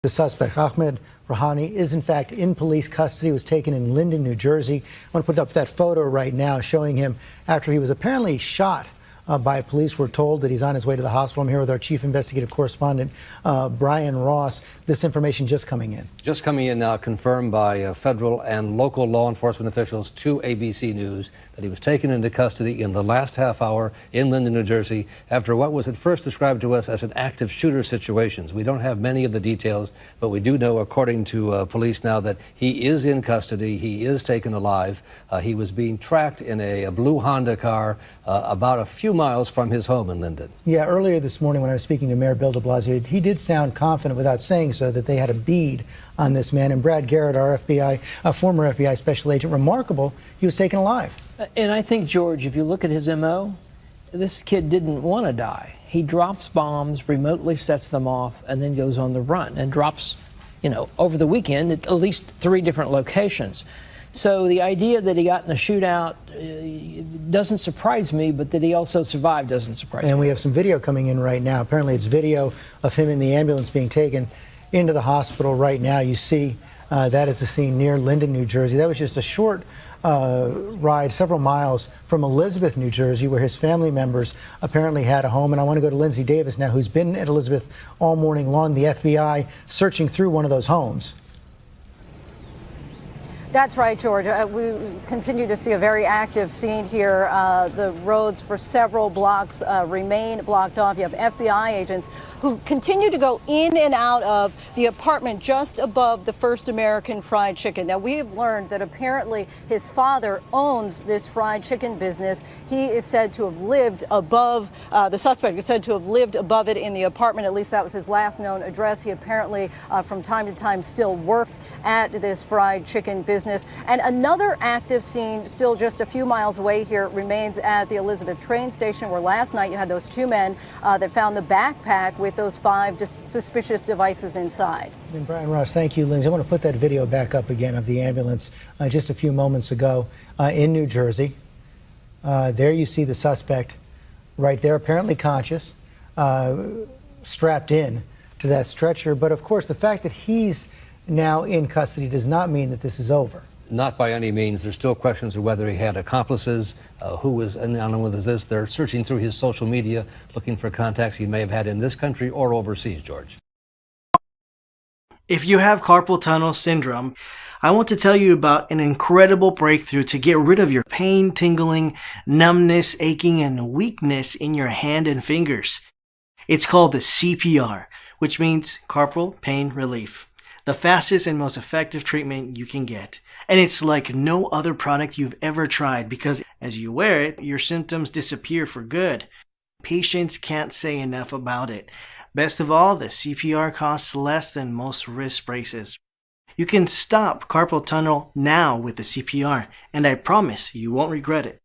The suspect, Ahmad Rahami, is in fact in police custody, was taken in Linden, New Jersey. I want to put up that photo right now showing him after he was apparently shot by police. We're told that he's on his way to the hospital. I'm here with our chief investigative correspondent, Brian Ross. This information just coming in. Just coming in now, confirmed by federal and local law enforcement officials to ABC News that he was taken into custody in the last half hour in Linden, New Jersey, after what was at first described to us as an active shooter situation. We don't have many of the details, but we do know, according to police now, that he is in custody. He is taken alive. He was being tracked in a blue Honda car about a few miles from his home in Linden. Yeah, earlier this morning when I was speaking to Mayor Bill de Blasio, he did sound confident without saying so that they had a bead on this man. And Brad Garrett, our former FBI special agent, remarkable, he was taken alive. And I think, George, if you look at his MO, this kid didn't want to die. He drops bombs, remotely sets them off, and then goes on the run and drops, over the weekend at least 3 different locations. So the idea that he got in a shootout doesn't surprise me, but that he also survived doesn't surprise me. And we have some video coming in right now. Apparently it's video of him in the ambulance being taken into the hospital right now. You see that is the scene near Linden, New Jersey. That was just a short ride, several miles from Elizabeth, New Jersey, where his family members apparently had a home. And I want to go to Lindsay Davis now, who's been at Elizabeth all morning long, the FBI searching through one of those homes. That's right, George. We continue to see a very active scene here. The roads for several blocks remain blocked off. You have FBI agents who continue to go in and out of the apartment just above the First American Fried Chicken. Now, we have learned that apparently his father owns this fried chicken business. He is said to have lived above, the suspect is said to have lived above it in the apartment. At least that was his last known address. He apparently, from time to time, still worked at this fried chicken business. And another active scene still just a few miles away here remains at the Elizabeth train station, where last night you had those 2 men that found the backpack with those 5 suspicious devices inside. And Brian Ross, thank you, Lindsay. I want to put that video back up again of the ambulance just a few moments ago in New Jersey. There you see the suspect right there, apparently conscious, strapped in to that stretcher. But of course, the fact that he's now in custody does not mean that this is over. Not by any means. There's still questions of whether he had accomplices, who was in on with this. They're searching through his social media, looking for contacts he may have had in this country or overseas, George. If you have carpal tunnel syndrome, I want to tell you about an incredible breakthrough to get rid of your pain, tingling, numbness, aching, and weakness in your hand and fingers. It's called the CPR, which means carpal pain relief. The fastest and most effective treatment you can get. And it's like no other product you've ever tried, because as you wear it, your symptoms disappear for good. Patients can't say enough about it. Best of all, the CPR costs less than most wrist braces. You can stop carpal tunnel now with the CPR, and I promise you won't regret it.